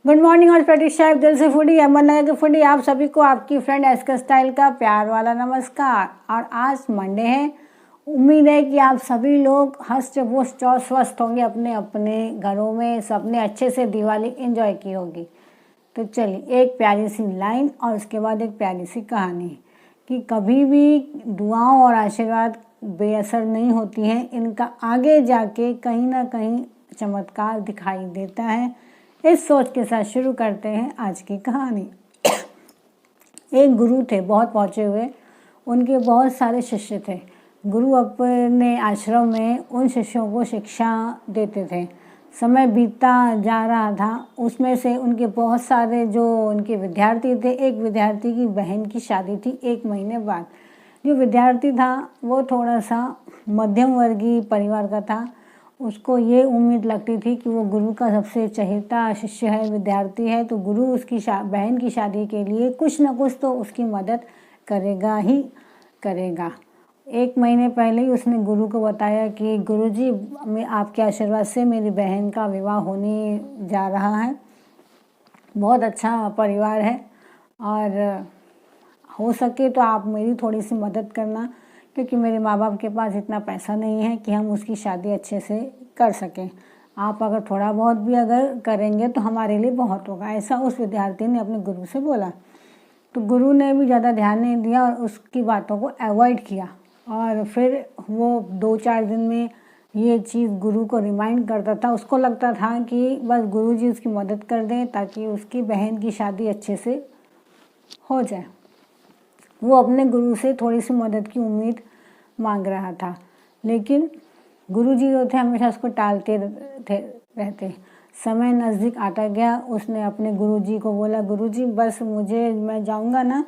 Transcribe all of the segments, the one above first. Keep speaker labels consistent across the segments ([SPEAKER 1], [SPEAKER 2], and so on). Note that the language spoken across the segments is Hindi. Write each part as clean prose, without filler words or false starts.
[SPEAKER 1] गुड मॉर्निंग और प्रतीक्षा दिल से फूडी अमन नगर के फूडी आप सभी को आपकी फ्रेंड एसके स्टाइल का प्यार वाला नमस्कार। और आज मंडे है। उम्मीद है कि आप सभी लोग हष्ट पुष्ट और स्वस्थ होंगे, अपने अपने घरों में सबने अच्छे से दिवाली एंजॉय की होगी। तो चलिए एक प्यारी सी लाइन और उसके बाद एक प्यारी सी कहानी कि कभी भी दुआओं और आशीर्वाद बेअसर नहीं होती हैं, इनका आगे जाके कहीं ना कहीं चमत्कार दिखाई देता है। इस सोच के साथ शुरू करते हैं आज की कहानी। एक गुरु थे बहुत पहुँचे हुए, उनके बहुत सारे शिष्य थे। गुरु अपने आश्रम में उन शिष्यों को शिक्षा देते थे। समय बीतता जा रहा था, उसमें से उनके बहुत सारे जो उनके विद्यार्थी थे, एक विद्यार्थी की बहन की शादी थी 1 महीने बाद। जो विद्यार्थी था वो थोड़ा सा मध्यम वर्गीय परिवार का था। उसको ये उम्मीद लगती थी कि वो गुरु का सबसे चहेता शिष्य है, विद्यार्थी है, तो गुरु उसकी बहन की शादी के लिए कुछ न कुछ तो उसकी मदद करेगा ही करेगा। 1 महीने पहले ही उसने गुरु को बताया कि गुरुजी, मैं आपके आशीर्वाद से मेरी बहन का विवाह होने जा रहा है। बहुत अच्छा परिवार है और हो सके तो आप मेरी थोड़ी सी मदद करना, क्योंकि मेरे माँ बाप के पास इतना पैसा नहीं है कि हम उसकी शादी अच्छे से कर सकें। आप अगर थोड़ा बहुत भी अगर करेंगे तो हमारे लिए बहुत होगा। ऐसा उस विद्यार्थी ने अपने गुरु से बोला। तो गुरु ने भी ज़्यादा ध्यान नहीं दिया और उसकी बातों को अवॉइड किया। और फिर वो 2-4 दिन में ये चीज़ गुरु को रिमाइंड करता था। उसको लगता था कि बस गुरु जी उसकी मदद कर दें ताकि उसकी बहन की शादी अच्छे से हो जाए। वो अपने गुरु से थोड़ी सी मदद की उम्मीद मांग रहा था, लेकिन गुरुजी जो थे हमेशा उसको टालते रहते। समय नज़दीक आता गया। उसने अपने गुरुजी को बोला, गुरुजी बस मैं जाऊंगा ना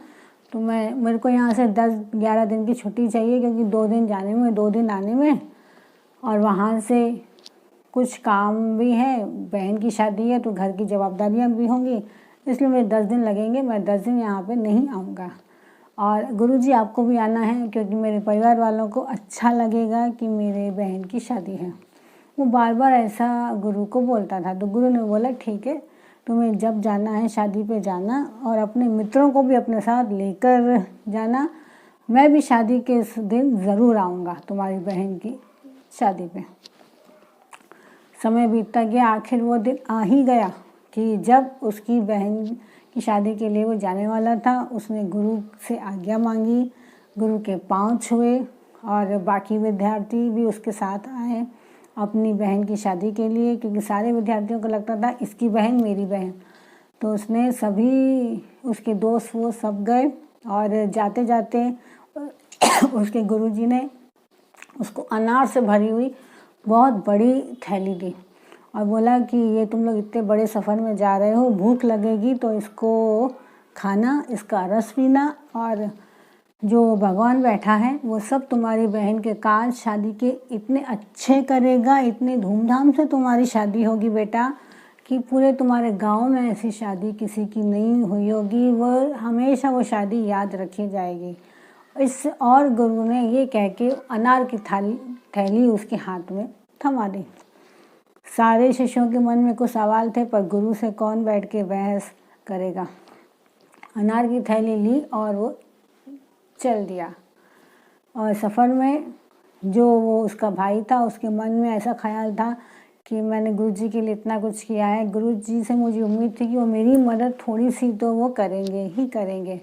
[SPEAKER 1] तो मेरे को यहाँ से 10-11 दिन की छुट्टी चाहिए, क्योंकि 2 दिन जाने में 2 दिन आने में, और वहाँ से कुछ काम भी है, बहन की शादी है तो घर की जवाबदारियाँ भी होंगी, इसलिए मुझे 10 दिन लगेंगे। मैं 10 दिन यहाँ पे नहीं आऊँगा। और गुरुजी आपको भी आना है, क्योंकि मेरे परिवार वालों को अच्छा लगेगा कि मेरे बहन की शादी है। वो बार बार ऐसा गुरु को बोलता था। तो गुरु ने बोला, ठीक है, तुम्हें जब जाना है शादी पे जाना और अपने मित्रों को भी अपने साथ लेकर जाना। मैं भी शादी के इस दिन ज़रूर आऊँगा, तुम्हारी बहन की शादी पे। समय बीतता गया, आखिर वो दिन आ ही गया कि जब उसकी बहन की शादी के लिए वो जाने वाला था। उसने गुरु से आज्ञा मांगी, गुरु के पांव छुए और बाकी विद्यार्थी भी उसके साथ आए अपनी बहन की शादी के लिए, क्योंकि सारे विद्यार्थियों को लगता था इसकी बहन मेरी बहन। तो उसने सभी, उसके दोस्त वो सब गए और जाते जाते उसके गुरुजी ने उसको अनार से भरी हुई बहुत बड़ी थैली दी और बोला कि ये तुम लोग इतने बड़े सफ़र में जा रहे हो, भूख लगेगी तो इसको खाना, इसका रस पीना, और जो भगवान बैठा है वो सब तुम्हारी बहन के काज शादी के इतने अच्छे करेगा, इतने धूमधाम से तुम्हारी शादी होगी बेटा कि पूरे तुम्हारे गांव में ऐसी शादी किसी की नहीं हुई होगी। वो हमेशा वो शादी याद रखी जाएगी। और गुरु ने ये कह के अनार की थैली उसके हाथ में थमा दी। सारे शिष्यों के मन में कुछ सवाल थे, पर गुरु से कौन बैठ के बहस करेगा। अनार की थैली ली और वो चल दिया। और सफ़र में जो वो उसका भाई था, उसके मन में ऐसा ख्याल था कि मैंने गुरुजी के लिए इतना कुछ किया है, गुरुजी से मुझे उम्मीद थी कि वो मेरी मदद थोड़ी सी तो वो करेंगे ही करेंगे,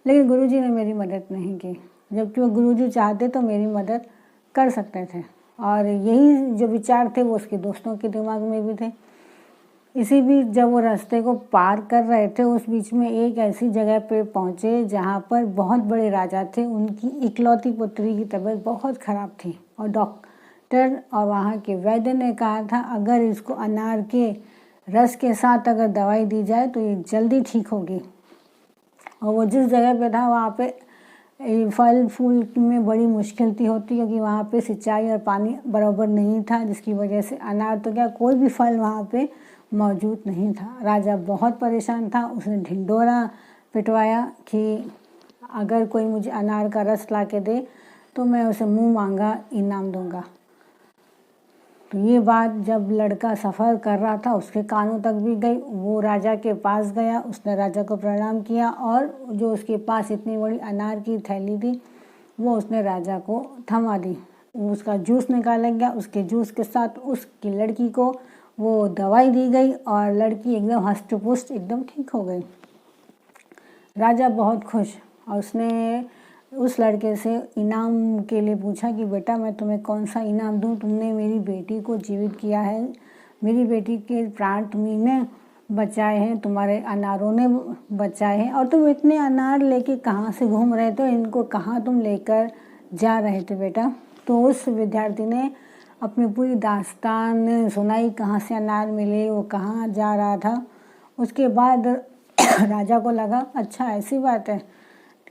[SPEAKER 1] लेकिन गुरुजी ने मेरी मदद नहीं की, जबकि वो गुरुजी चाहते तो मेरी मदद कर सकते थे। और यही जो विचार थे वो उसके दोस्तों के दिमाग में भी थे। इसी बीच जब वो रास्ते को पार कर रहे थे, उस बीच में एक ऐसी जगह पे पहुँचे जहाँ पर बहुत बड़े राजा थे। उनकी इकलौती पुत्री की तबीयत बहुत ख़राब थी और डॉक्टर और वहाँ के वैद्य ने कहा था अगर इसको अनार के रस के साथ अगर दवाई दी जाए तो ये जल्दी ठीक होगी। और वो जिस जगह पे था वहाँ पे फल फूल में बड़ी मुश्किल थी होती, क्योंकि वहाँ पे सिंचाई और पानी बराबर नहीं था, जिसकी वजह से अनार तो क्या कोई भी फल वहाँ पे मौजूद नहीं था। राजा बहुत परेशान था। उसने ढिंढोरा पिटवाया कि अगर कोई मुझे अनार का रस ला के दे तो मैं उसे मुँह मांगा इनाम दूंगा। तो ये बात जब लड़का सफ़र कर रहा था उसके कानों तक भी गई। वो राजा के पास गया, उसने राजा को प्रणाम किया और जो उसके पास इतनी बड़ी अनार की थैली थी वो उसने राजा को थमा दी। उसका जूस निकाला गया, उसके जूस के साथ उसकी लड़की को वो दवाई दी गई और लड़की एकदम हष्ट पुष्ट एकदम ठीक हो गई। राजा बहुत खुश, और उसने उस लड़के से इनाम के लिए पूछा कि बेटा मैं तुम्हें कौन सा इनाम दूं, तुमने मेरी बेटी को जीवित किया है, मेरी बेटी के प्राण तुम्ही ने बचाए हैं, तुम्हारे अनारों ने बचाए हैं, और तुम इतने अनार लेके कहाँ से घूम रहे थे, इनको कहाँ तुम लेकर जा रहे थे बेटा। तो उस विद्यार्थी ने अपनी पूरी दास्तान सुनाई, कहाँ से अनार मिले, वो कहाँ जा रहा था। उसके बाद राजा को लगा अच्छा ऐसी बात है,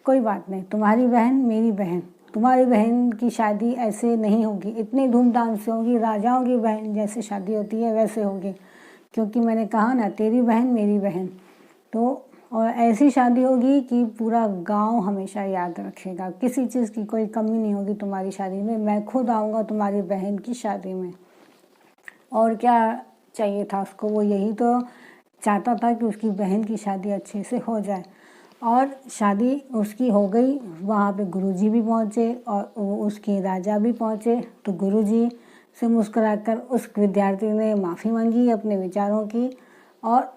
[SPEAKER 1] कोई बात नहीं, तुम्हारी बहन मेरी बहन, तुम्हारी बहन की शादी ऐसे नहीं होगी, इतने धूमधाम से होगी, राजाओं की बहन जैसे शादी होती है वैसे होगी, क्योंकि मैंने कहा ना तेरी बहन मेरी बहन। तो और ऐसी शादी होगी कि पूरा गांव हमेशा याद रखेगा, किसी चीज़ की कोई कमी नहीं होगी तुम्हारी शादी में, मैं खुद आऊँगा तुम्हारी बहन की शादी में। और क्या चाहिए था उसको, वो यही तो चाहता था कि उसकी बहन की शादी अच्छे से हो जाए। और शादी उसकी हो गई। वहाँ पे गुरुजी भी पहुँचे और उसके राजा भी पहुँचे। तो गुरुजी से मुस्कुराकर उस विद्यार्थी ने माफ़ी मांगी अपने विचारों की और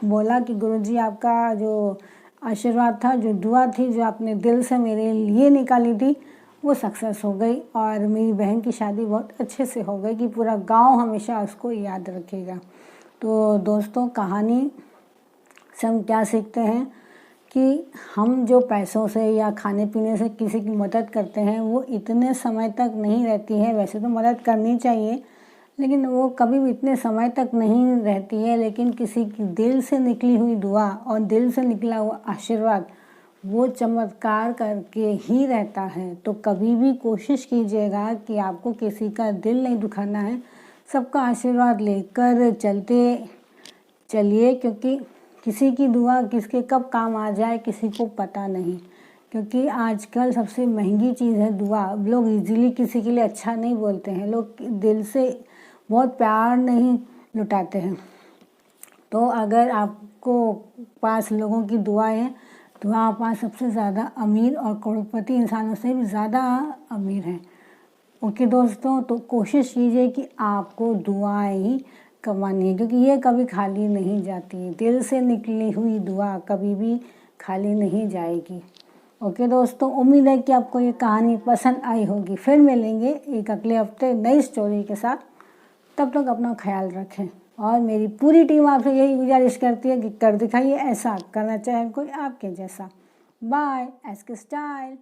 [SPEAKER 1] बोला कि गुरुजी आपका जो आशीर्वाद था, जो दुआ थी, जो आपने दिल से मेरे लिए निकाली थी, वो सक्सेस हो गई और मेरी बहन की शादी बहुत अच्छे से हो गई कि पूरा गांव हमेशा उसको याद रखेगा। तो दोस्तों, कहानी से हम क्या सीखते हैं कि हम जो पैसों से या खाने पीने से किसी की मदद करते हैं वो इतने समय तक नहीं रहती है। वैसे तो मदद करनी चाहिए, लेकिन वो कभी भी इतने समय तक नहीं रहती है। लेकिन किसी की दिल से निकली हुई दुआ और दिल से निकला हुआ आशीर्वाद वो चमत्कार करके ही रहता है। तो कभी भी कोशिश कीजिएगा कि आपको किसी का दिल नहीं दुखाना है, सबका आशीर्वाद लेकर चलते चलिए, क्योंकि किसी की दुआ किसके कब काम आ जाए किसी को पता नहीं। क्योंकि आजकल सबसे महंगी चीज़ है दुआ। लोग इजीली किसी के लिए अच्छा नहीं बोलते हैं, लोग दिल से बहुत प्यार नहीं लुटाते हैं। तो अगर आपको पास लोगों की दुआएं हैं तो आप पास सबसे ज़्यादा अमीर और करोड़पति इंसानों से भी ज़्यादा अमीर हैं। ओके दोस्तों, तो कोशिश कीजिए कि आपको दुआएं ही कमानी है, क्योंकि ये कभी खाली नहीं जाती। दिल से निकली हुई दुआ कभी भी खाली नहीं जाएगी। ओके दोस्तों, उम्मीद है कि आपको ये कहानी पसंद आई होगी। फिर मिलेंगे एक अगले हफ्ते नई स्टोरी के साथ। तब तक अपना ख्याल रखें और मेरी पूरी टीम आपसे यही गुजारिश करती है कि कर दिखाइए ऐसा, करना चाहे कोई आपके जैसा। Bye, SK style.